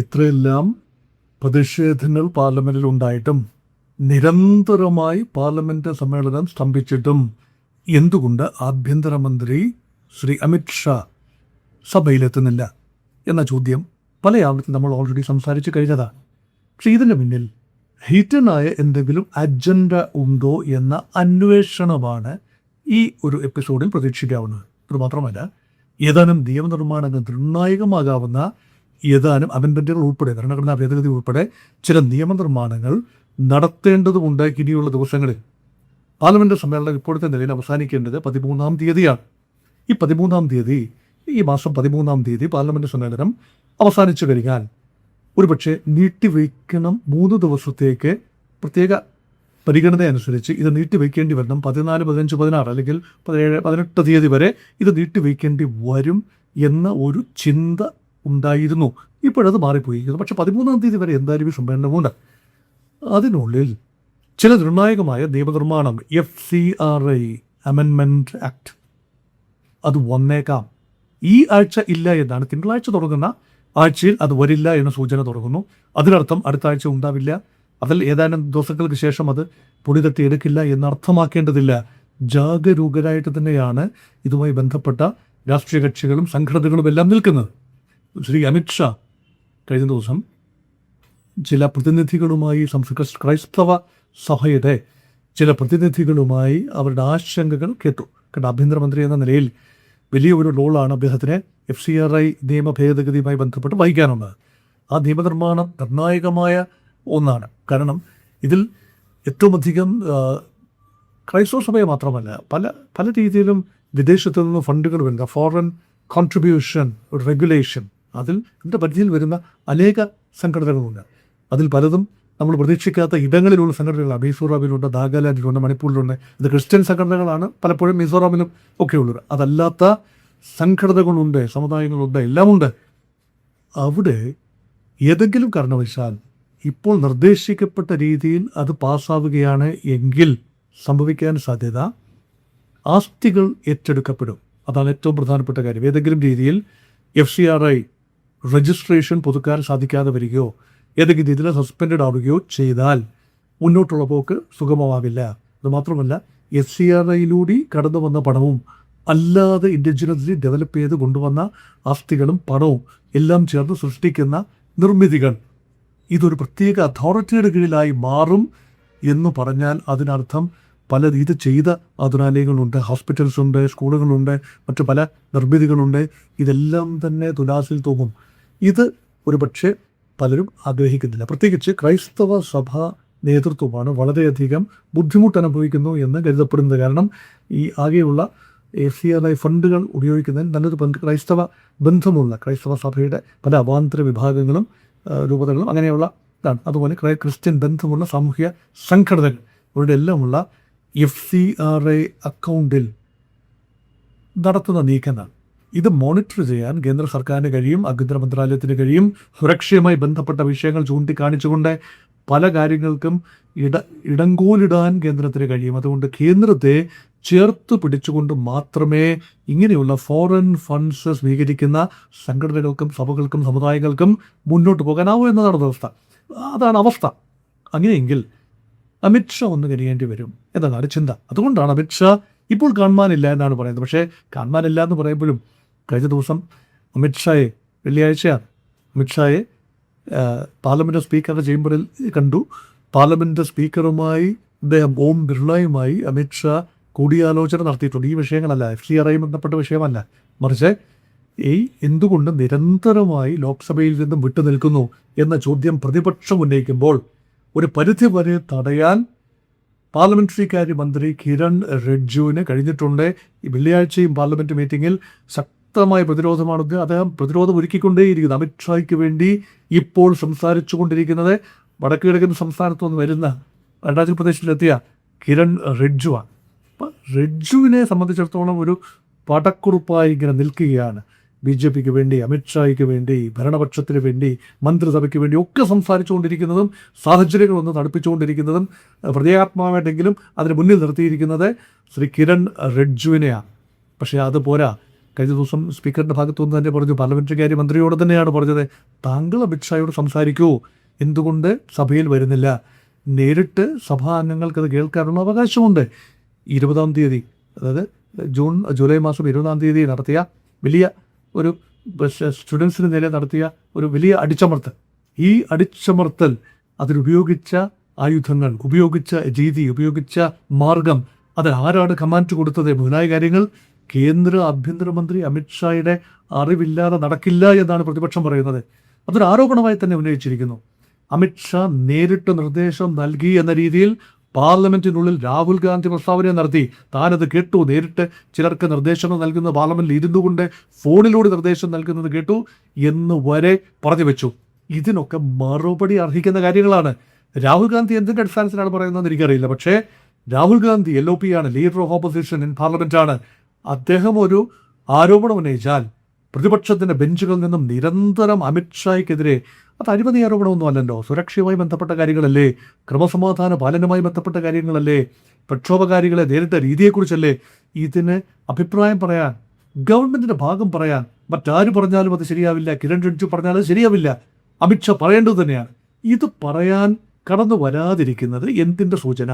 ഇത്രയെല്ലാം പ്രതിഷേധങ്ങൾ പാർലമെൻറ്റിൽ ഉണ്ടായിട്ടും നിരന്തരമായി പാർലമെൻറ്റ് സമ്മേളനം സ്തംഭിച്ചിട്ടും എന്തുകൊണ്ട് ആഭ്യന്തരമന്ത്രി ശ്രീ അമിത് ഷാ സഭയിലെത്തുന്നില്ല എന്ന ചോദ്യം പല ആവർത്തി നമ്മൾ ഓൾറെഡി സംസാരിച്ച് കഴിഞ്ഞതാണ്. പക്ഷേ ഇതിന് പിന്നിൽ ഹിറ്റനായ എന്തെങ്കിലും അജണ്ട ഉണ്ടോ എന്ന അന്വേഷണമാണ് ഈ ഒരു എപ്പിസോഡിൽ പ്രതീക്ഷിക്കാവുന്നത്. അതുമാത്രമല്ല, ഏതാനും നിയമനിർമ്മാണങ്ങൾ നിർണായകമാകാവുന്ന ഏതാനും അമെൻമെൻറ്റുകൾ ഉൾപ്പെടെ, ഭരണഘടനാ ഭേദഗതി ഉൾപ്പെടെ ചില നിയമനിർമ്മാണങ്ങൾ നടത്തേണ്ടതുമുണ്ട്. ഇനിയുള്ള ദിവസങ്ങളിൽ പാർലമെൻറ്റ് സമ്മേളനം ഇപ്പോഴത്തെ നിലയിൽ അവസാനിക്കേണ്ടത് 13-ാം തീയതിയാണ്. ഈ മാസം 13-ാം തീയതി പാർലമെൻറ്റ് സമ്മേളനം അവസാനിച്ചു കഴിഞ്ഞാൽ ഒരുപക്ഷെ നീട്ടിവയ്ക്കണം 3 ദിവസത്തേക്ക്. പ്രത്യേക പരിഗണന അനുസരിച്ച് ഇത് നീട്ടിവയ്ക്കേണ്ടി വരണം. 14, 15, 16 അല്ലെങ്കിൽ 17, 18 തീയതി വരെ ഇത് നീട്ടിവയ്ക്കേണ്ടി വരും എന്ന ഒരു ചിന്ത ഉണ്ടായിരുന്നു. ഇപ്പോഴത് മാറിപ്പോയിരിക്കുന്നു. പക്ഷേ 13-ാം തീയതി വരെ എന്തായാലും ഈ സമ്മേളനമുണ്ട്. അതിനുള്ളിൽ ചില നിർണായകമായ നിയമനിർമ്മാണം, FCRA അമെൻമെൻറ്റ് ആക്ട്, അത് വന്നേക്കാം. ഈ ആഴ്ച ഇല്ല എന്നാണ്, തിങ്കളാഴ്ച തുടങ്ങുന്ന ആഴ്ചയിൽ അത് വരില്ല എന്ന സൂചന തുടങ്ങുന്നു. അതിനർത്ഥം അടുത്ത ആഴ്ച ഉണ്ടാവില്ല, അതിൽ ഏതാനും ദിവസങ്ങൾക്ക് ശേഷം അത് പൊടി തട്ടിയെടുക്കില്ല എന്നർത്ഥമാക്കേണ്ടതില്ല. ജാഗരൂകരായിട്ട് തന്നെയാണ് ഇതുമായി ബന്ധപ്പെട്ട രാഷ്ട്രീയ കക്ഷികളും സംഘടനകളും എല്ലാം നിൽക്കുന്നത്. ശ്രീ അമിത് ഷാ കഴിഞ്ഞ ദിവസം ചില പ്രതിനിധികളുമായി, ക്രൈസ്തവ സഭയുടെ ചില പ്രതിനിധികളുമായി അവരുടെ ആശങ്കകൾ കേട്ടു. കാരണം ആഭ്യന്തരമന്ത്രി എന്ന നിലയിൽ വലിയ ഒരു റോളാണ് അദ്ദേഹത്തിന് FCRA നിയമ ഭേദഗതിയുമായി ബന്ധപ്പെട്ട് വഹിക്കാനുള്ളത്. ആ നിയമനിർമ്മാണം നിർണായകമായ ഒന്നാണ്. കാരണം ഇതിൽ ഏറ്റവും അധികം ക്രൈസ്തവ സഭയെ മാത്രമല്ല, പല രീതിയിലും വിദേശത്തു നിന്ന് ഫണ്ടുകൾ വരുന്ന ഫോറിൻ കോൺട്രിബ്യൂഷൻ റെഗുലേഷൻ, അതിൻ്റെ പരിധിയിൽ വരുന്ന അനേക സംഘടനകളുണ്ട്. അതിൽ പലതും നമ്മൾ പ്രതീക്ഷിക്കാത്ത ഇടങ്ങളിലുള്ള സംഘടനകളാണ്. മിസോറാമിലുണ്ട്, നാഗാലാൻഡിലുണ്ട്, മണിപ്പൂരിലുണ്ട്. ഇത് ക്രിസ്ത്യൻ സംഘടനകളാണ്, പലപ്പോഴും മിസോറാമിലും ഒക്കെ ഉള്ളത്. അതല്ലാത്ത സംഘടനകളുണ്ട്, സമുദായങ്ങളുണ്ട്, എല്ലാമുണ്ട്. അവിടെ ഏതെങ്കിലും കാരണവശാൽ ഇപ്പോൾ നിർദ്ദേശിക്കപ്പെട്ട രീതിയിൽ അത് പാസ്സാവുകയാണ് എങ്കിൽ സംഭവിക്കാൻ സാധ്യത ആസ്തികൾ ഏറ്റെടുക്കപ്പെടും. അതാണ് ഏറ്റവും പ്രധാനപ്പെട്ട കാര്യം. ഏതെങ്കിലും രീതിയിൽ FCRA രജിസ്ട്രേഷൻ പുതുക്കാൻ സാധിക്കാതെ വരികയോ ഏതെങ്കിലും രീതിയിൽ സസ്പെൻഡ് ആവുകയോ ചെയ്താൽ മുന്നോട്ടുള്ള പോക്ക് സുഗമമാവില്ല. അതുമാത്രമല്ല, FCRAയിലൂടെ കടന്നു വന്ന പണവും അല്ലാതെ ഇൻഡിജിനസ്ലി ഡെവലപ്പ് ചെയ്ത് കൊണ്ടുവന്ന ആസ്തികളും പണവും എല്ലാം ചേർന്ന് സൃഷ്ടിക്കുന്ന നിർമ്മിതികൾ ഇതൊരു പ്രത്യേക അതോറിറ്റിയുടെ കീഴിലായി മാറും എന്ന് പറഞ്ഞാൽ അതിനർത്ഥം പല ഇത് ചെയ്ത ആതുരാലയങ്ങളുണ്ട്, ഹോസ്പിറ്റൽസ് ഉണ്ട്, സ്കൂളുകളുണ്ട്, മറ്റു പല നിർമ്മിതികളുണ്ട്. ഇതെല്ലാം തന്നെ തുലാസിൽ തൂങ്ങും. ഇത് ഒരു പക്ഷേ പലരും ആഗ്രഹിക്കുന്നില്ല. പ്രത്യേകിച്ച് ക്രൈസ്തവ സഭ നേതൃത്വമാണ് വളരെയധികം ബുദ്ധിമുട്ട് അനുഭവിക്കുന്നു എന്ന് കരുതപ്പെടുന്നത്. കാരണം ഈ ആകെയുള്ള FCRA ഫണ്ടുകൾ ഉപയോഗിക്കുന്നതിന് നല്ലൊരു ക്രൈസ്തവ ബന്ധമുള്ള ക്രൈസ്തവ സഭയുടെ പല അവാന്തര വിഭാഗങ്ങളും രൂപതകളും അങ്ങനെയുള്ള ഇതാണ്. അതുപോലെ ക്രിസ്ത്യൻ ബന്ധമുള്ള സാമൂഹിക സംഘടനകൾ അവരുടെ എല്ലാമുള്ള FCRA അക്കൗണ്ടിൽ നടത്തുന്ന നീക്കങ്ങൾ ഇത് മോണിറ്റർ ചെയ്യാൻ കേന്ദ്ര സർക്കാരിന് കഴിയും, ആഭ്യന്തര മന്ത്രാലയത്തിന് കഴിയും. സുരക്ഷയുമായി ബന്ധപ്പെട്ട വിഷയങ്ങൾ ചൂണ്ടിക്കാണിച്ചുകൊണ്ട് പല കാര്യങ്ങൾക്കും ഇടങ്കോലിടാൻ കേന്ദ്രത്തിന് കഴിയും. അതുകൊണ്ട് കേന്ദ്രത്തെ ചേർത്ത് പിടിച്ചുകൊണ്ട് മാത്രമേ ഇങ്ങനെയുള്ള ഫോറിൻ ഫണ്ട്സ് സ്വീകരിക്കുന്ന സംഘടനകൾക്കും സഭകൾക്കും സമുദായങ്ങൾക്കും മുന്നോട്ട് പോകാനാവൂ എന്നതാണ് അവസ്ഥ. അതാണ് അവസ്ഥ. അങ്ങനെയെങ്കിൽ അമിത് ഷാ ഒന്ന് കഴിയേണ്ടി വരും എന്നതാണ് ചിന്ത. അതുകൊണ്ടാണ് അമിത് ഷാ ഇപ്പോൾ കാണുവാനില്ല എന്നാണ് പറയുന്നത്. പക്ഷേ കാണുവാനില്ല എന്ന് പറയുമ്പോഴും കഴിഞ്ഞ ദിവസം വെള്ളിയാഴ്ചയാണ് അമിത് ഷായെ പാർലമെൻറ്റ് സ്പീക്കറുടെ ചേംബറിൽ കണ്ടു. പാർലമെൻറ്റ് സ്പീക്കറുമായി അദ്ദേഹം ഓം ബിർളയുമായി അമിത് ഷാ കൂടിയാലോചന നടത്തിയിട്ടുണ്ട്. ഈ വിഷയങ്ങളല്ല, FCRA ബന്ധപ്പെട്ട വിഷയമല്ല, മറിച്ച് എന്തുകൊണ്ട് നിരന്തരമായി ലോക്സഭയിൽ നിന്നും വിട്ടുനിൽക്കുന്നു എന്ന ചോദ്യം പ്രതിപക്ഷം ഉന്നയിക്കുമ്പോൾ ഒരു പരിധി വരെ തടയാൻ പാർലമെൻ്ററി കാര്യ മന്ത്രി കിരൺ റിജിജുവിന് കഴിഞ്ഞിട്ടുണ്ട്. ഈ വെള്ളിയാഴ്ചയും പാർലമെൻറ്റ് മീറ്റിങ്ങിൽ ശക്തമായ പ്രതിരോധമാണ് അദ്ദേഹം പ്രതിരോധം ഒരുക്കിക്കൊണ്ടേയിരിക്കുന്നത്. അമിത് ഷായ്ക്ക് വേണ്ടി ഇപ്പോൾ സംസാരിച്ചു കൊണ്ടിരിക്കുന്നത് വടക്ക് കിഴക്കൻ സംസ്ഥാനത്തു നിന്ന് വരുന്ന അരുണാചൽ പ്രദേശിലെത്തിയ കിരൺ റിജിജുവാണ്. അപ്പം റിജിജുവിനെ സംബന്ധിച്ചിടത്തോളം ഒരു പടക്കുറുപ്പായി ഇങ്ങനെ നിൽക്കുകയാണ്. BJPക്ക് വേണ്ടി, അമിത് ഷായ്ക്ക് വേണ്ടി, ഭരണപക്ഷത്തിന് വേണ്ടി, മന്ത്രിസഭയ്ക്ക് വേണ്ടി ഒക്കെ സംസാരിച്ചുകൊണ്ടിരിക്കുന്നതും സാഹചര്യങ്ങളൊന്ന് തണുപ്പിച്ചുകൊണ്ടിരിക്കുന്നതും പ്രത്യേകാത്മാവായിട്ടെങ്കിലും അതിന് മുന്നിൽ നിർത്തിയിരിക്കുന്നത് ശ്രീ കിരൺ റിജിജുവിനെയാണ്. പക്ഷേ അതുപോരാ, കഴിഞ്ഞ ദിവസം സ്പീക്കറിൻ്റെ ഭാഗത്തുനിന്ന് തന്നെ പറഞ്ഞു, പാർലമെൻ്ററി കാര്യ മന്ത്രിയോട് തന്നെയാണ് പറഞ്ഞത്, താങ്കൾ അമിത്ഷായോട് സംസാരിക്കൂ, എന്തുകൊണ്ട് സഭയിൽ വരുന്നില്ല? നേരിട്ട് സഭാ അംഗങ്ങൾക്കത് കേൾക്കാനുള്ള അവകാശമുണ്ട്. 20-ാം തീയതി, അതായത് ജൂലൈ മാസം 20-ാം തീയതി നടത്തിയ വലിയ ഒരു സ്റ്റുഡൻസിന് നേരെ നടത്തിയ ഒരു വലിയ അടിച്ചമർത്തൽ, ഈ അടിച്ചമർത്തൽ അതിലുപയോഗിച്ച ആയുധങ്ങൾ, ഉപയോഗിച്ച രീതി, ഉപയോഗിച്ച മാർഗം, അത് ആരാണ് കമാൻഡ് കൊടുത്തത് മുതലായ കാര്യങ്ങൾ കേന്ദ്ര ആഭ്യന്തരമന്ത്രി അമിത്ഷായുടെ അറിവില്ലാതെ നടക്കില്ല എന്നാണ് പ്രതിപക്ഷം പറയുന്നത്. അതൊരു ആരോപണമായി തന്നെ ഉന്നയിച്ചിരിക്കുന്നു. അമിത്ഷാ നേരിട്ട് നിർദ്ദേശം നൽകി എന്ന രീതിയിൽ പാർലമെന്റിനുള്ളിൽ രാഹുൽ ഗാന്ധി പ്രസ്താവന നടത്തി. താനത് കേട്ടു, നേരിട്ട് ചിലർക്ക് നിർദ്ദേശങ്ങൾ നൽകുന്ന പാർലമെന്റിൽ ഇരുന്നു കൊണ്ട് ഫോണിലൂടെ നിർദ്ദേശം നൽകുന്നത് കേട്ടു എന്ന് വരെ പറഞ്ഞു വെച്ചു. ഇതിനൊക്കെ മറുപടി അർഹിക്കുന്ന കാര്യങ്ങളാണ്. രാഹുൽ ഗാന്ധി എന്തിൻ്റെ അടിസ്ഥാനത്തിലാണ് പറയുന്നതെന്ന് എനിക്കറിയില്ല. പക്ഷേ രാഹുൽ ഗാന്ധി LOP ആണ്, leader of opposition in parliament ആണ്. അദ്ദേഹം ഒരു ആരോപണം ഉന്നയിച്ചാൽ പ്രതിപക്ഷത്തിൻ്റെ ബെഞ്ചുകളിൽ നിന്നും നിരന്തരം അമിത്ഷായ്ക്കെതിരെ, അത് അഴിമതി ആരോപണമൊന്നും അല്ലല്ലോ, സുരക്ഷയുമായി ബന്ധപ്പെട്ട കാര്യങ്ങളല്ലേ, ക്രമസമാധാന പാലനവുമായി ബന്ധപ്പെട്ട കാര്യങ്ങളല്ലേ, പ്രക്ഷോഭകാരികളെ നേരിട്ട രീതിയെക്കുറിച്ചല്ലേ, ഇതിന് അഭിപ്രായം പറയാൻ, ഗവൺമെൻറ്റിൻ്റെ ഭാഗം പറയാൻ മറ്റാര് പറഞ്ഞാലും അത് ശരിയാവില്ല. കിരൺ റിജിജു പറഞ്ഞാൽ അത് ശരിയാവില്ല. അമിത്ഷാ പറയേണ്ടത് തന്നെയാണ്. ഇത് പറയാൻ കടന്നു വരാതിരിക്കുന്നത് എന്തിൻ്റെ സൂചന?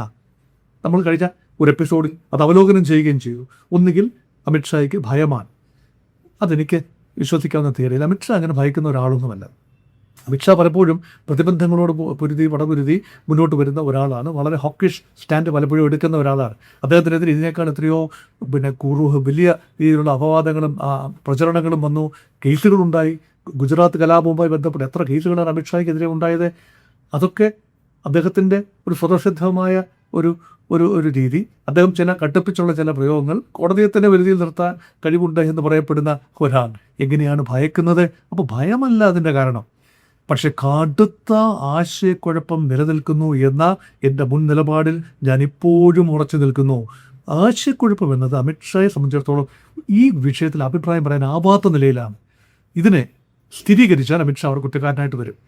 നമ്മൾ കഴിഞ്ഞ ഒരു എപ്പിസോഡിൽ അത് അവലോകനം ചെയ്യുകയും ചെയ്തു. ഒന്നുകിൽ അമിത്ഷായ്ക്ക് ഭയമാണ്. അതെനിക്ക് വിശ്വസിക്കാവുന്ന തിയറിയിൽ അമിത്ഷാ അങ്ങനെ ഭയക്കുന്ന ഒരാളൊന്നുമല്ല. അമിത്ഷാ പലപ്പോഴും പ്രതിബന്ധങ്ങളോട് വടപൊരുതി മുന്നോട്ട് വരുന്ന ഒരാളാണ്. വളരെ ഹോക്കിഷ് സ്റ്റാൻഡ് പലപ്പോഴും എടുക്കുന്ന ഒരാളാണ്. അദ്ദേഹത്തിനെതിരെ ഇതിനേക്കാൾ എത്രയോ വലിയ രീതിയിലുള്ള അപവാദങ്ങളും പ്രചരണങ്ങളും വന്നു, കേസുകളുണ്ടായി. ഗുജറാത്ത് കലാപവുമായി ബന്ധപ്പെട്ട് എത്ര കേസുകളാണ് അമിത്ഷായ്ക്കെതിരെ ഉണ്ടായത്? അതൊക്കെ അദ്ദേഹത്തിൻ്റെ ഒരു സ്വതസിദ്ധമായ ഒരു രീതി, അദ്ദേഹം ചില കടുപ്പിച്ചുള്ള ചില പ്രയോഗങ്ങൾ, കോടതിയെ തന്നെ വരുതിയിൽ നിർത്താൻ കഴിവുണ്ട് എന്ന് പറയപ്പെടുന്ന ഒരാൾ എങ്ങനെയാണ് ഭയക്കുന്നത്? അപ്പോൾ ഭയമല്ല അതിൻ്റെ കാരണം. പക്ഷെ കടുത്ത ആശയക്കുഴപ്പം നിലനിൽക്കുന്നു എന്ന എൻ്റെ മുൻ നിലപാടിൽ ഞാൻ ഇപ്പോഴും ഉറച്ചു നിൽക്കുന്നു. ആശയക്കുഴപ്പം എന്നത് അമിത്ഷായെ സംബന്ധിച്ചിടത്തോളം ഈ വിഷയത്തിൽ അഭിപ്രായം പറയാനാവാത്ത നിലയിലാണ്. ഇതിനെ സ്ഥിരീകരിച്ചാൽ അമിത്ഷാ അവർ കുറ്റക്കാരനായിട്ട് വരും.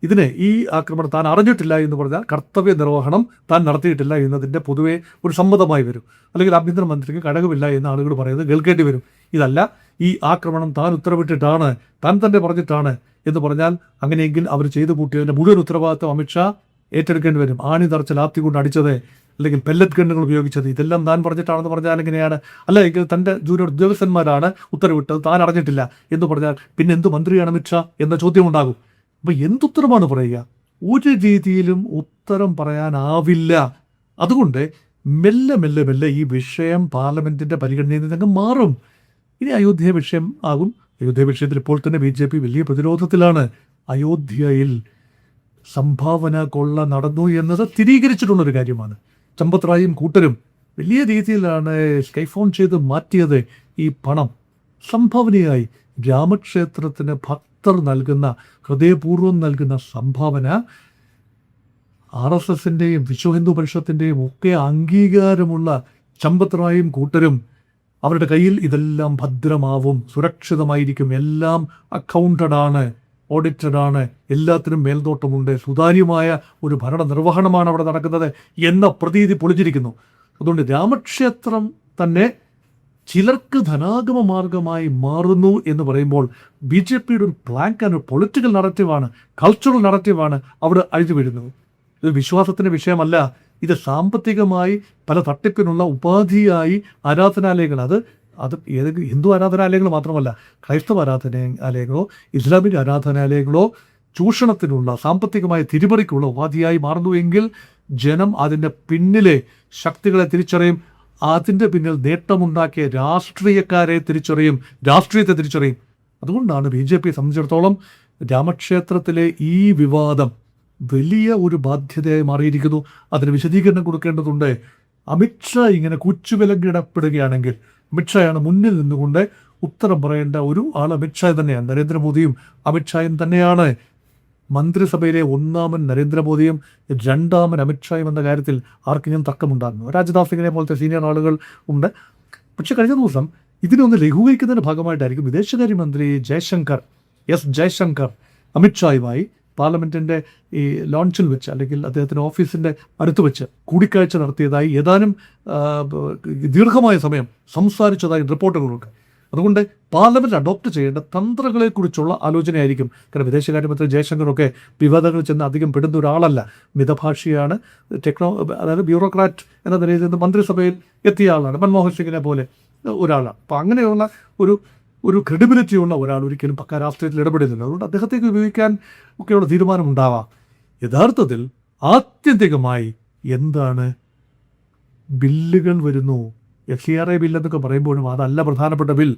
ഇതിനെ, ഈ ആക്രമണം താൻ അറിഞ്ഞിട്ടില്ല എന്ന് പറഞ്ഞാൽ കർത്തവ്യ നിർവഹണം താൻ നടത്തിയിട്ടില്ല എന്നതിൻ്റെ പൊതുവെ ഒരു സമ്മതമായി വരും. അല്ലെങ്കിൽ ആഭ്യന്തരമന്ത്രിക്ക് കടകമില്ല എന്ന് ആളുകൾ പറയുന്നത് കേൾക്കേണ്ടി വരും. ഇതല്ല, ഈ ആക്രമണം താൻ ഉത്തരവിട്ടിട്ടാണ്, താൻ തന്നെ പറഞ്ഞിട്ടാണ് എന്ന് പറഞ്ഞാൽ, അങ്ങനെയെങ്കിൽ അവർ ചെയ്തു കൂട്ടിയതിൻ്റെ മുഴുവൻ ഉത്തരവാദിത്വം അമിത്ഷാ ഏറ്റെടുക്കേണ്ടി വരും. ആണി തറച്ച ലാത്തി കൊണ്ട് അടിച്ചത്, അല്ലെങ്കിൽ പെല്ലറ്റ് ഗണ്ണുകൾ ഉപയോഗിച്ചത്, ഇതെല്ലാം താൻ പറഞ്ഞിട്ടാണെന്ന് പറഞ്ഞാൽ എങ്ങനെയാണ്? അല്ല, എങ്കിൽ തൻ്റെ ജൂനിയർ ഉദ്യോഗസ്ഥന്മാരാണ് ഉത്തരവിട്ടത്, താൻ അറിഞ്ഞിട്ടില്ല എന്ന് പറഞ്ഞാൽ പിന്നെ എന്ത് മന്ത്രിയാണ് അമിത്ഷാ എന്ന ചോദ്യം ഉണ്ടാകും. അപ്പം എന്തുത്തരമാണ് പറയുക? ഒരു രീതിയിലും ഉത്തരം പറയാനാവില്ല. അതുകൊണ്ട് മെല്ലെ മെല്ലെ മെല്ലെ ഈ വിഷയം പാർലമെൻറ്റിൻ്റെ പരിഗണനയിൽ നിന്ന് മാറും. ഇനി അയോധ്യ വിഷയം ആകും. അയോധ്യ വിഷയത്തിൽ ഇപ്പോൾ തന്നെ BJP വലിയ പ്രതിരോധത്തിലാണ്. അയോധ്യയിൽ സംഭാവന കൊള്ള നടന്നു എന്നത് സ്ഥിരീകരിച്ചിട്ടുള്ളൊരു കാര്യമാണ്. ചമ്പത് റായും കൂട്ടരും വലിയ രീതിയിലാണ് സ്കൈഫോൺ ചെയ്ത് മാറ്റിയത്. ഈ പണം സംഭാവനയായി രാമക്ഷേത്രത്തിന് ഭക്തർ നൽകുന്ന, ഹൃദയപൂർവ്വം നൽകുന്ന സംഭാവന RSSൻ്റെയും വിശ്വ ഹിന്ദു പരിഷത്തിൻ്റെയും ഒക്കെ അംഗീകാരമുള്ള ചമ്പത് റായും കൂട്ടരും അവരുടെ കയ്യിൽ ഇതെല്ലാം ഭദ്രമാവും, സുരക്ഷിതമായിരിക്കും, എല്ലാം അക്കൗണ്ടഡാണ്, ഓഡിറ്റഡാണ്, എല്ലാത്തിനും മേൽനോട്ടമുണ്ട്, സുതാര്യമായ ഒരു ഭരണ നിർവഹണമാണ് അവിടെ നടക്കുന്നത് എന്ന പ്രതീതി പൊളിച്ചിരിക്കുന്നു. അതുകൊണ്ട് രാമക്ഷേത്രം തന്നെ ചിലർക്ക് ധനാഗമ മാർഗമായി മാറുന്നു എന്ന് പറയുമ്പോൾ BJPയുടെ ഒരു ബ്ലാങ്ക് ആൻഡ് പൊളിറ്റിക്കൽ നറേറ്റീവാണ്, കൾച്ചറൽ നറേറ്റീവാണ് അവിടെ അഴിഞ്ഞു വീഴുന്നത്. ഇത് വിശ്വാസത്തിൻ്റെ വിഷയമല്ല. ഇത് സാമ്പത്തികമായി പല തട്ടിപ്പിനുള്ള ഉപാധിയായി ആരാധനാലയങ്ങൾ, അത് ഏതെങ്കിലും ഹിന്ദു ആരാധനാലയങ്ങൾ മാത്രമല്ല, ക്രൈസ്തവ ആരാധനാലയങ്ങളോ ഇസ്ലാമിക ആരാധനാലയങ്ങളോ ചൂഷണത്തിനുള്ള, സാമ്പത്തികമായ തിരിമറിക്കുള്ള ഉപാധിയായി മാറുന്നുവെങ്കിൽ ജനം അതിൻ്റെ പിന്നിലെ ശക്തികളെ തിരിച്ചറിയും. അതിൻ്റെ പിന്നിൽ നേട്ടമുണ്ടാക്കിയ രാഷ്ട്രീയക്കാരെ തിരിച്ചറിയും, രാഷ്ട്രീയത്തെ തിരിച്ചറിയും. അതുകൊണ്ടാണ് BJPയെ സംബന്ധിച്ചിടത്തോളം രാമക്ഷേത്രത്തിലെ ഈ വിവാദം വലിയ ഒരു ബാധ്യതയായി മാറിയിരിക്കുന്നു. അതിന് വിശദീകരണം കൊടുക്കേണ്ടതുണ്ട്. അമിത്ഷാ ഇങ്ങനെ കുച്ചുവിലങ്ങിടപ്പെടുകയാണെങ്കിൽ, അമിത്ഷായാണ് മുന്നിൽ നിന്നുകൊണ്ട് ഉത്തരം പറയേണ്ട ഒരു ആൾ അമിത്ഷാ തന്നെയാണ്. നരേന്ദ്രമോദിയും അമിത്ഷായും തന്നെയാണ്. മന്ത്രിസഭയിലെ ഒന്നാമൻ നരേന്ദ്രമോദിയും രണ്ടാമൻ അമിത്ഷായും എന്ന കാര്യത്തിൽ ആർക്കെങ്കിലും തർക്കമുണ്ടാകുന്നു. രാജ്ദാസ് സിംഗിനെ പോലത്തെ സീനിയർ ആളുകൾ ഉണ്ട്. പക്ഷെ കഴിഞ്ഞ ദിവസം ഇതിനൊന്ന് ലഘൂകരിക്കുന്നതിൻ്റെ ഭാഗമായിട്ടായിരിക്കും വിദേശകാര്യമന്ത്രി ജയശങ്കർ അമിത്ഷായുമായി പാർലമെൻറ്റിൻ്റെ ഈ ലോഞ്ചിൽ വെച്ച്, അല്ലെങ്കിൽ അദ്ദേഹത്തിൻ്റെ ഓഫീസിൻ്റെ അടുത്ത് വെച്ച് കൂടിക്കാഴ്ച നടത്തിയതായി, ഏതാനും ദീർഘമായ സമയം സംസാരിച്ചതായി റിപ്പോർട്ടുകളുണ്ട്. അതുകൊണ്ട് പാർലമെന്റ് അഡോപ്റ്റ് ചെയ്യേണ്ട തന്ത്രങ്ങളെക്കുറിച്ചുള്ള ആലോചനയായിരിക്കും. കാരണം വിദേശകാര്യമന്ത്രി ജയശങ്കറൊക്കെ വിവാദങ്ങളിൽ ചെന്ന് അധികം പെടുന്ന ഒരാളല്ല. മിതഭാഷിയാണ്, അതായത് ബ്യൂറോക്രാറ്റ് എന്ന നിലയിൽ നിന്ന് മന്ത്രിസഭയിൽ എത്തിയ ആളാണ്. മൻമോഹൻ സിംഗിനെ പോലെ ഒരാളാണ്. അപ്പോൾ അങ്ങനെയുള്ള ഒരു ക്രെഡിബിലിറ്റി ഉള്ള ഒരാൾ ഒരിക്കലും പക്ക രാഷ്ട്രീയത്തിൽ ഇടപെടുന്നില്ല. അതുകൊണ്ട് അദ്ദേഹത്തേക്ക് ഉപയോഗിക്കാൻ ഒക്കെയുള്ള തീരുമാനമുണ്ടാവാം. യഥാർത്ഥത്തിൽ ആത്യന്തികമായി എന്താണ് ബില്ലുകൾ വരുന്നു, FCRA ബില്ലെന്നൊക്കെ പറയുമ്പോഴും അതല്ല പ്രധാനപ്പെട്ട ബിൽ.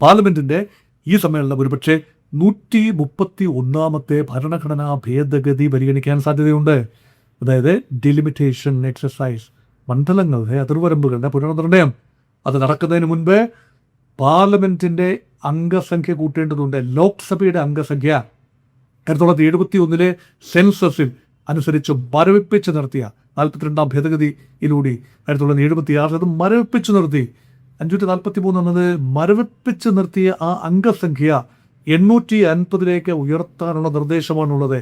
പാർലമെന്റിന്റെ ഈ സമ്മേളനം ഒരുപക്ഷെ 131ാമത്തെ ഭരണഘടനാ ഭേദഗതി പരിഗണിക്കാൻ സാധ്യതയുണ്ട്. അതായത് ഡിലിമിറ്റേഷൻ എക്സസൈസ്, മണ്ഡലങ്ങളുടെ അതിർവരമ്പുകളുടെ പുനർനിർണയം. അത് നടക്കുന്നതിന് മുൻപ് പാർലമെന്റിന്റെ അംഗസംഖ്യ കൂട്ടേണ്ടതുണ്ട്. ലോക്സഭയുടെ അംഗസംഖ്യ 1971 സെൻസസിൽ അനുസരിച്ച് മരവിപ്പിച്ച് നിർത്തിയ 42ാം ഭേദഗതിയിലൂടെ 1976 അത് മരവിപ്പിച്ചു നിർത്തി. 543 എന്നത് മരവിപ്പിച്ച് നിർത്തിയ ആ അംഗസംഖ്യ 850 ഉയർത്താനുള്ള നിർദ്ദേശമാണുള്ളത്.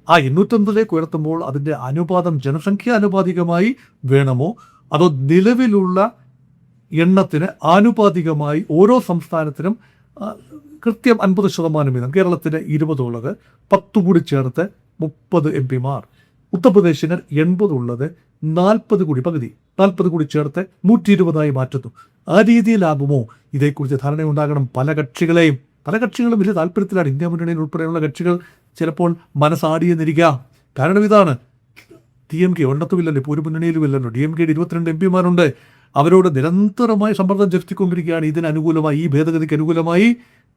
ആ 850 ഉയർത്തുമ്പോൾ അതിൻ്റെ അനുപാതം ജനസംഖ്യ അനുപാതികമായി വേണമോ അതോ നിലവിലുള്ള എണ്ണത്തിന് ആനുപാതികമായി ഓരോ സംസ്ഥാനത്തിനും കൃത്യം 50% വീതം? കേരളത്തിന് 20 ഉള്ളത് 10 കൂടി ചേർത്ത് 30 MP-മാർ. ഉത്തർപ്രദേശിന് 80 ഉള്ളത് 40 കൂടി പകുതി 40 കൂടി ചേർത്ത് 120 മാറ്റുന്നു. ആ രീതിയിലാകുമോ? ഇതേക്കുറിച്ച് ധാരണയുണ്ടാകണം. പല കക്ഷികളും വലിയ താല്പര്യത്തിലാണ്. ഇന്ത്യ മുന്നണിയിൽ ഉൾപ്പെടെയുള്ള കക്ഷികൾ ചിലപ്പോൾ മനസ്സാടിയെന്നിരിക്കാം. കാരണം ഇതാണ്, DMK ഒണ്ടത്തുമില്ലല്ലോ, ഇപ്പോൾ ഒരു മുന്നണിയിലുമില്ലല്ലോ. DMKയുടെ 22 MP-മാരുണ്ട്. അവരോട് നിരന്തരമായി സമ്മർദ്ദം ചെലുത്തിക്കൊണ്ടിരിക്കുകയാണ്. ഇതിനനുകൂലമായി, ഈ ഭേദഗതിക്ക് അനുകൂലമായി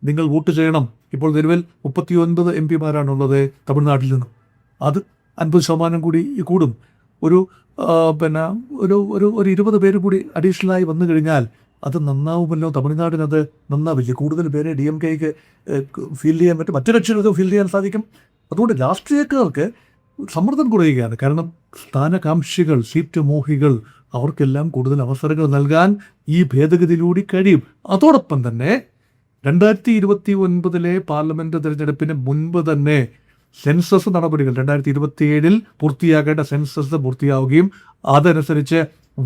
നിങ്ങൾ വോട്ട് ചെയ്യണം. ഇപ്പോൾ നിലവിൽ 39 MP-മാരാണുള്ളത് തമിഴ്നാട്ടിൽ നിന്നും. അത് 50% കൂടി കൂടും. ഒരു 20 പേര് കൂടി അഡീഷണലായി വന്നു കഴിഞ്ഞാൽ അത് നന്നാവുമല്ലോ. തമിഴ്നാടിനത് നന്നാവില്ല. കൂടുതൽ പേരെ DMKക്ക് ഫീൽ ചെയ്യാൻ പറ്റും, മറ്റു കക്ഷികൾക്ക് ഫീൽ ചെയ്യാൻ സാധിക്കും. അതുകൊണ്ട് രാഷ്ട്രീയക്കാർക്ക് സമ്മർദ്ദം കുറയുകയാണ്. കാരണം സ്ഥാനകാംക്ഷികൾ, സീറ്റ് മോഹികൾ, അവർക്കെല്ലാം കൂടുതൽ അവസരങ്ങൾ നൽകാൻ ഈ ഭേദഗതിയിലൂടെ കഴിയും. അതോടൊപ്പം തന്നെ 2029 പാർലമെന്റ് തിരഞ്ഞെടുപ്പിന് മുൻപ് തന്നെ സെൻസസ് നടപടികൾ 2027 പൂർത്തിയാക്കേണ്ട സെൻസസ് പൂർത്തിയാവുകയും അതനുസരിച്ച്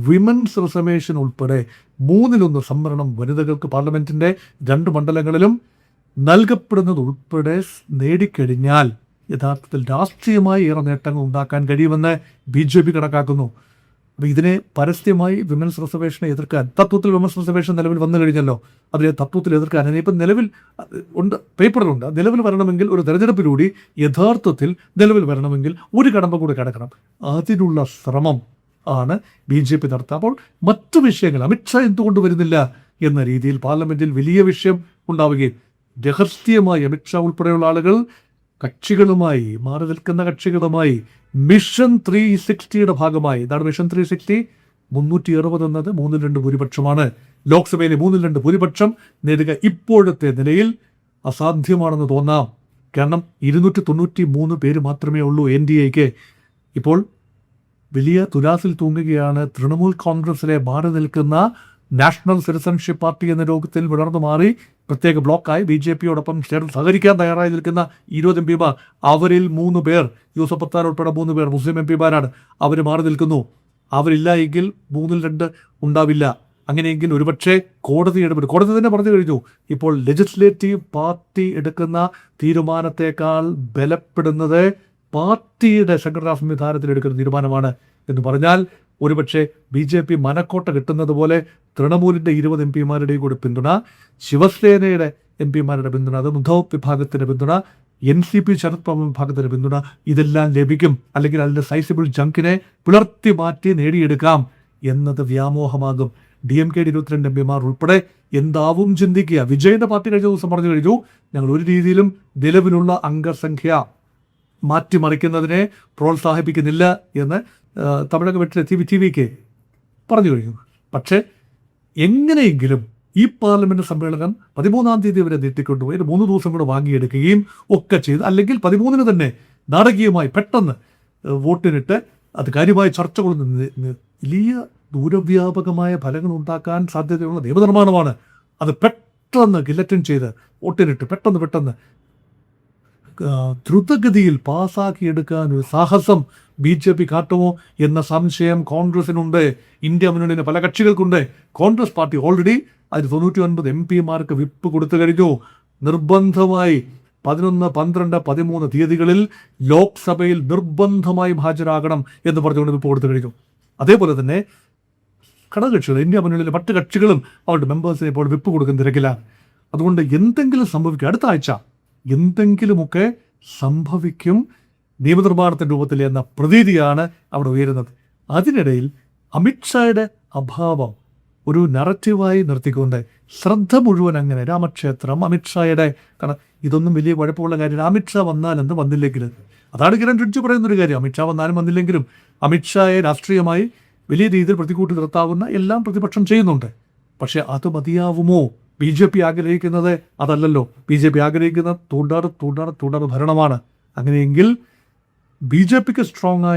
വിമൻസ് റിസർവേഷൻ ഉൾപ്പെടെ 3/1 സംവരണം വനിതകൾക്ക് പാർലമെന്റിന്റെ 2 മണ്ഡലങ്ങളിലും നൽകപ്പെടുന്നത് ഉൾപ്പെടെ നേടിക്കഴിഞ്ഞാൽ യഥാർത്ഥത്തിൽ രാഷ്ട്രീയമായി ഏറെ നേട്ടങ്ങൾ ഉണ്ടാക്കാൻ കഴിയുമെന്ന് BJP കണക്കാക്കുന്നു. അപ്പോൾ ഇതിനെ പരസ്യമായി വിമൻസ് റിസർവേഷനെ എതിർക്കാൻ, തത്വത്തിൽ വിമൻസ് റിസർവേഷൻ നിലവിൽ വന്നു കഴിഞ്ഞല്ലോ, അതിനെ തത്വത്തിൽ എതിർക്കാൻ ഇനിയിപ്പം നിലവിൽ ഉണ്ട്, പേപ്പറിലുണ്ട്. നിലവിൽ വരണമെങ്കിൽ ഒരു തെരഞ്ഞെടുപ്പിലൂടെ യഥാർത്ഥത്തിൽ നിലവിൽ വരണമെങ്കിൽ ഒരു കടമ്പ കൂടി കടക്കണം. അതിനുള്ള ശ്രമം ആണ് BJP നടത്തുക. അപ്പോൾ മറ്റു വിഷയങ്ങൾ അമിത്ഷാ എന്തുകൊണ്ട് വരുന്നില്ല എന്ന രീതിയിൽ പാർലമെന്റിൽ വലിയ വിഷയം ഉണ്ടാവുകയും രഹസ്യമായി അമിത്ഷാ ഉൾപ്പെടെയുള്ള ആളുകൾ കക്ഷികളുമായി, മാറി നിൽക്കുന്ന കക്ഷികളുമായി മിഷൻ 360യുടെ ഭാഗമായി, എന്താണ് മിഷൻ 360? 360 എന്നത് 3/2 ഭൂരിപക്ഷമാണ്. ലോക്സഭയിലെ 3/2 ഭൂരിപക്ഷം നേടുക ഇപ്പോഴത്തെ നിലയിൽ അസാധ്യമാണെന്ന് തോന്നാം. കാരണം 293 പേര് മാത്രമേ ഉള്ളൂ NDAക്ക്. ഇപ്പോൾ വലിയ തുലാസിൽ തൂങ്ങുകയാണ് തൃണമൂൽ കോൺഗ്രസിലെ മാറി നിൽക്കുന്ന നാഷണൽ സിറ്റിസൺഷിപ്പ് പാർട്ടി എന്ന രോഗത്തിൽ വിടർന്നു മാറി പ്രത്യേക ബ്ലോക്കായി BJPയോടൊപ്പം ചേർന്ന് സഹകരിക്കാൻ തയ്യാറായി നിൽക്കുന്ന 20 MP-മാർ. അവരിൽ 3 പേർ, യൂസഫ് പത്താൻ ഉൾപ്പെടെ 3 പേർ മുസ്ലിം MP-മാരാണ്. അവർ മാറി നിൽക്കുന്നു. അവരില്ല എങ്കിൽ 3/2 ഉണ്ടാവില്ല. അങ്ങനെയെങ്കിൽ ഒരുപക്ഷെ കോടതി ഇടപെടും. കോടതി തന്നെ പറഞ്ഞു കഴിഞ്ഞു, ഇപ്പോൾ ലെജിസ്ലേറ്റീവ് പാർട്ടി എടുക്കുന്ന തീരുമാനത്തെക്കാൾ ബലപ്പെടുന്നത് പാർട്ടിയുടെ സംഘടനാ സംവിധാനത്തിൽ എടുക്കുന്ന തീരുമാനമാണ് എന്ന് പറഞ്ഞാൽ ഒരുപക്ഷെ BJP മനക്കോട്ട കിട്ടുന്നത് പോലെ തൃണമൂലിൻ്റെ 20 MP-മാരുടെയും കൂടി പിന്തുണ, ശിവസേനയുടെ MP-മാരുടെ പിന്തുണ, അത് ഉദ്ധവ് വിഭാഗത്തിൻ്റെ പിന്തുണ, NCP ശരത് പവാർ വിഭാഗത്തിൻ്റെ പിന്തുണ, ഇതെല്ലാം ലഭിക്കും. അല്ലെങ്കിൽ അതിൻ്റെ സൈസിബിൾ ജങ്കിനെ പുലർത്തി മാറ്റി നേടിയെടുക്കാം എന്നത് വ്യാമോഹമാകും. DMKയുടെ 22 MP-മാർ ഉൾപ്പെടെ എന്താവും ചിന്തിക്കുക. വിജയന്റെ പാർട്ടി കഴിഞ്ഞ ദിവസം പറഞ്ഞു കഴിഞ്ഞു, ഞങ്ങൾ ഒരു രീതിയിലും നിലവിലുള്ള അംഗസംഖ്യ മാറ്റിമറിക്കുന്നതിനെ പ്രോത്സാഹിപ്പിക്കുന്നില്ല എന്ന് തമിഴക വെട്ടിലെ TVK പറഞ്ഞു കഴിഞ്ഞു. പക്ഷേ എങ്ങനെയെങ്കിലും ഈ പാർലമെന്റ് സമ്മേളനം 13-ാം തീയതി വരെ നീട്ടിക്കൊണ്ടുപോയി 3 ദിവസം കൂടെ വാങ്ങിയെടുക്കുകയും ഒക്കെ ചെയ്ത്, അല്ലെങ്കിൽ 13-ന് തന്നെ നാടകീയമായി പെട്ടെന്ന് വോട്ടിനിട്ട് അത് കാര്യമായ ചർച്ചകൾ വലിയ ദൂരവ്യാപകമായ ഫലങ്ങൾ ഉണ്ടാക്കാൻ സാധ്യതയുള്ള നിയമനിർമ്മാണമാണ്. അത് പെട്ടെന്ന് ഗില്ലറ്റിൻ ചെയ്ത് വോട്ടിനിട്ട് പെട്ടെന്ന് ദ്രുതഗതിയിൽ പാസ്സാക്കിയെടുക്കാൻ ഒരു സാഹസം BJP കാട്ടുമോ എന്ന സംശയം കോൺഗ്രസിനുണ്ട്. ഇന്ത്യ മുന്നണിയിലെ പല കക്ഷികൾക്കുണ്ട്. കോൺഗ്രസ് പാർട്ടി ഓൾറെഡി അതിന് 99 MP വിപ്പ് കൊടുത്തു കഴിഞ്ഞു. നിർബന്ധമായി 11, 12, 13 തീയതികളിൽ ലോക്സഭയിൽ നിർബന്ധമായും ഹാജരാകണം എന്ന് പറഞ്ഞുകൊണ്ട് വിപ്പ് കൊടുത്തു കഴിഞ്ഞു. അതേപോലെ തന്നെ ഘടകകക്ഷികൾ, ഇന്ത്യ മുന്നണിയിലെ മറ്റ് കക്ഷികളും അവരുടെ മെമ്പേഴ്സിനെ ഇപ്പോൾ വിപ്പ് കൊടുക്കുന്ന തിരക്കിലാണ്. അതുകൊണ്ട് എന്തെങ്കിലും സംഭവിക്കും, അടുത്ത ആഴ്ച എന്തെങ്കിലുമൊക്കെ സംഭവിക്കും നിയമനിർമ്മാണത്തിൻ്റെ രൂപത്തിൽ എന്ന പ്രതീതിയാണ് അവിടെ ഉയരുന്നത്. അതിനിടയിൽ അമിത്ഷായുടെ അഭാവം ഒരു നറേറ്റീവായി നിർത്തിക്കൊണ്ട് ശ്രദ്ധ മുഴുവൻ അങ്ങനെ രാമക്ഷേത്രം, അമിത്ഷായുടെ, കാരണം ഇതൊന്നും വലിയ കുഴപ്പമുള്ള കാര്യമില്ല. അമിത്ഷാ വന്നാലെന്ത് വന്നില്ലെങ്കിലും, അതാണ് കിരൺ റിജ്ജു പറയുന്നൊരു കാര്യം. അമിത്ഷാ വന്നാലും വന്നില്ലെങ്കിലും അമിത്ഷായെ രാഷ്ട്രീയമായി വലിയ രീതിയിൽ പ്രതികൂട്ടി നിർത്താവുന്ന എല്ലാം പ്രതിപക്ഷം ചെയ്യുന്നുണ്ട്. പക്ഷേ അത് മതിയാവുമോ? BJP ആഗ്രഹിക്കുന്നത് അതല്ലല്ലോ. BJP ആഗ്രഹിക്കുന്ന തുടർ ഭരണമാണ്. അങ്ങനെയെങ്കിൽ BJPക്ക് സ്ട്രോങ്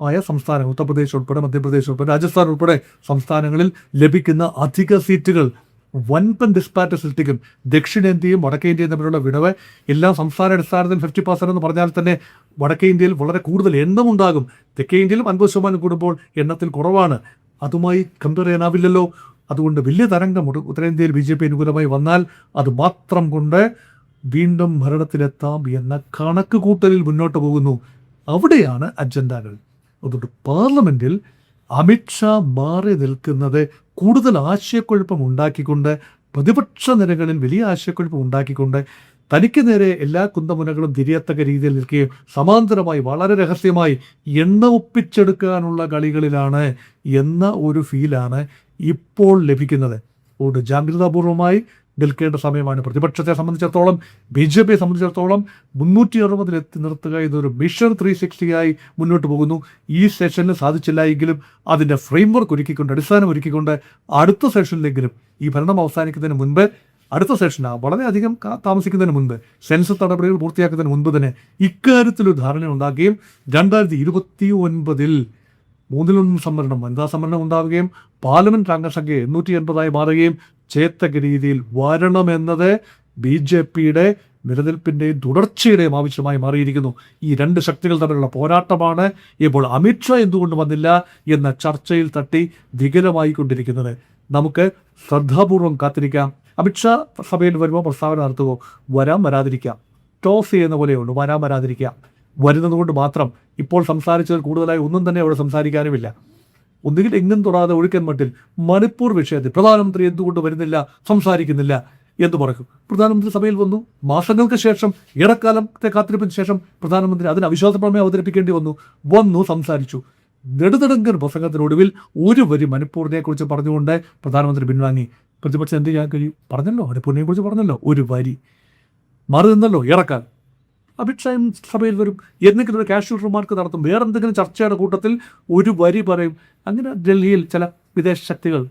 ആയ സംസ്ഥാനം, ഉത്തർപ്രദേശ് ഉൾപ്പെടെ, മധ്യപ്രദേശ് ഉൾപ്പെടെ, രാജസ്ഥാൻ ഉൾപ്പെടെ സംസ്ഥാനങ്ങളിൽ ലഭിക്കുന്ന അധിക സീറ്റുകൾ വൻപൻ ഡിസ്പാറ്റ് സൃഷ്ടിക്കും. ദക്ഷിണേന്ത്യയും വടക്കേ ഇന്ത്യയും തമ്മിലുള്ള വിടവ് എല്ലാം സംസ്ഥാന അടിസ്ഥാനത്തിൽ 50% എന്ന് പറഞ്ഞാൽ തന്നെ വടക്കേ ഇന്ത്യയിൽ വളരെ കൂടുതൽ എണ്ണമുണ്ടാകും. തെക്കേ ഇന്ത്യയിലും 50% കൂടുമ്പോൾ എണ്ണത്തിൽ കുറവാണ്. അതുമായി കമ്പയർ ചെയ്യാനാവില്ലല്ലോ. അതുകൊണ്ട് വലിയ തരംഗം ഉത്തരേന്ത്യയിൽ BJP അനുകൂലമായി വന്നാൽ അത് മാത്രം കൊണ്ട് വീണ്ടും ഭരണത്തിലെത്താം എന്ന കണക്ക് കൂട്ടലിൽ മുന്നോട്ട് പോകുന്നു. അവിടെയാണ് അജണ്ടകൾ. അതുകൊണ്ട് പാർലമെൻറ്റിൽ അമിത്ഷാ മാറി നിൽക്കുന്നത് കൂടുതൽ ആശയക്കുഴപ്പം ഉണ്ടാക്കിക്കൊണ്ട്, പ്രതിപക്ഷ നിരകളിൽ വലിയ ആശയക്കുഴപ്പം ഉണ്ടാക്കിക്കൊണ്ട്, തനിക്ക് നേരെ എല്ലാ കുന്തമുനകളും തിരിയത്തക്ക രീതിയിൽ നിൽക്കുകയും സമാന്തരമായി വളരെ രഹസ്യമായി എണ്ണ ഒപ്പിച്ചെടുക്കാനുള്ള കളികളിലാണ് എന്ന ഒരു ഫീലാണ് ഇപ്പോൾ ലഭിക്കുന്നത്. അതുകൊണ്ട് ജാഗ്രതാപൂർവമായി നിൽക്കേണ്ട സമയമാണ്. പ്രതിപക്ഷത്തെ സംബന്ധിച്ചിടത്തോളം, BJPയെ സംബന്ധിച്ചിടത്തോളം 360 എത്തി നിർത്തുക എന്നൊരു മിഷൻ 360 ആയി മുന്നോട്ട് പോകുന്നു. ഈ സെഷനിൽ സാധിച്ചില്ല എങ്കിലും അതിൻ്റെ ഫ്രെയിംവർക്ക് ഒരുക്കിക്കൊണ്ട്, അടിസ്ഥാനം ഒരുക്കിക്കൊണ്ട് അടുത്ത സെഷനിലെങ്കിലും, ഈ ഭരണം അവസാനിക്കുന്നതിന് മുൻപ്, അടുത്ത സെഷനാണ് വളരെയധികം താമസിക്കുന്നതിന് മുൻപ്, സെൻസസ് നടപടികൾ പൂർത്തിയാക്കുന്നതിന് മുൻപ് തന്നെ ഇക്കാര്യത്തിലൊരു ധാരണ ഉണ്ടാക്കുകയും 2029 3-1 സംവരണം, വനിതാ സംവരണം ഉണ്ടാവുകയും പാർലമെന്റ് അംഗസംഖ്യ 880 മാറുകയും ചെയ്യത്തക്ക രീതിയിൽ വരണമെന്നത് BJPയുടെ നിലനിൽപ്പിൻ്റെയും തുടർച്ചയുടെയും ആവശ്യമായി മാറിയിരിക്കുന്നു. ഈ രണ്ട് ശക്തികൾ തമ്മിലുള്ള പോരാട്ടമാണ് ഇപ്പോൾ അമിത്ഷാ എന്തുകൊണ്ട് വന്നില്ല എന്ന ചർച്ചയിൽ തട്ടി വികലമായിക്കൊണ്ടിരിക്കുന്നത്. നമുക്ക് ശ്രദ്ധാപൂർവം കാത്തിരിക്കാം. അമിത്ഷാ സഭയിൽ വരുമ്പോൾ പ്രസ്താവന നടത്തുമോ? വരാതിരിക്കാം. ടോസ് ചെയ്യുന്ന പോലെയുള്ളൂ, വരാതിരിക്കാം. വരുന്നതുകൊണ്ട് മാത്രം ഇപ്പോൾ സംസാരിച്ചതിൽ കൂടുതലായി ഒന്നും തന്നെ അവിടെ സംസാരിക്കാനുമില്ല. ഒന്നുകിൽ എങ്ങും തൊടാതെ ഒഴുക്കൻ മട്ടിൽ മണിപ്പൂർ വിഷയത്തിൽ പ്രധാനമന്ത്രി എന്തുകൊണ്ട് വരുന്നില്ല, സംസാരിക്കുന്നില്ല എന്ന് പറയും. പ്രധാനമന്ത്രി സഭയിൽ വന്നു. മാസങ്ങൾക്ക് ശേഷം, ഏറെക്കാലത്തെ കാത്തിരിപ്പിന് ശേഷം പ്രധാനമന്ത്രി അതിന് അവിശ്വാസ പ്രമേയം അവതരിപ്പിക്കേണ്ടി വന്നു, സംസാരിച്ചു. നെടുതടങ്കൻ പ്രസംഗത്തിനൊടുവിൽ ഒരു വരി മണിപ്പൂരിനെ കുറിച്ച് പറഞ്ഞുകൊണ്ട് പ്രധാനമന്ത്രി പിൻവാങ്ങി. പ്രതിപക്ഷം എന്ത് ചെയ്യാൻ കഴിയും? പറഞ്ഞല്ലോ, മണിപ്പൂരിനെ കുറിച്ച് പറഞ്ഞല്ലോ, ഒരു വരി മാറി നിന്നല്ലോ ഇറക്കാൻ. അമിത്ഷായും സഭയിൽ വരും, എന്തെങ്കിലും ഒരു കാഷ്വൽ റിമാർക്ക് നടത്തും, വേറെ എന്തെങ്കിലും ചർച്ചയുടെ കൂട്ടത്തിൽ ഒരു വരി പറയും. അങ്ങനെ ഡൽഹിയിൽ ചില വിദേശ ശക്തികൾ,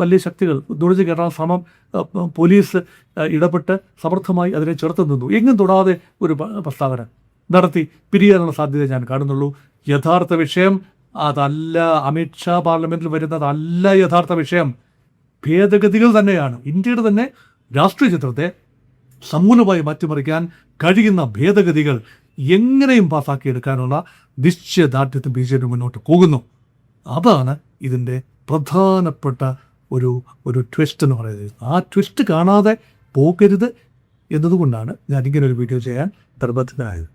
വലിയ ശക്തികൾ നുഴഞ്ഞു കയറാൻ ശ്രമം, പോലീസ് ഇടപെട്ട് സമർത്ഥമായി അതിനെ ചെറുത്തു നിന്നു. എങ്ങും തൊടാതെ ഒരു പ്രസ്താവന നടത്തി പിരിയാനുള്ള സാധ്യത ഞാൻ കാണുന്നുള്ളൂ. യഥാർത്ഥ വിഷയം അതല്ല. അമിത്ഷാ പാർലമെന്റിൽ വരുന്നതല്ല യഥാർത്ഥ വിഷയം. ഭേദഗതികൾ തന്നെയാണ്. ഇന്ത്യയുടെ തന്നെ രാഷ്ട്രീയ ചിത്രത്തെ സമൂലമായി മാറ്റിമറിക്കാൻ കഴിയുന്ന ഭേദഗതികൾ എങ്ങനെയും പാസ്സാക്കിയെടുക്കാനുള്ള നിശ്ചയദാർഢ്യത്തിൽ BJP മുന്നോട്ട് പോകുന്നു. അതാണ് ഇതിൻ്റെ പ്രധാനപ്പെട്ട ഒരു ട്വിസ്റ്റ് എന്ന് പറയുന്നത്. ആ ട്വിസ്റ്റ് കാണാതെ പോകരുത് എന്നതുകൊണ്ടാണ് ഞാൻ ഇങ്ങനെ ഒരു വീഡിയോ ചെയ്യാൻ നിർബന്ധിതനായത്.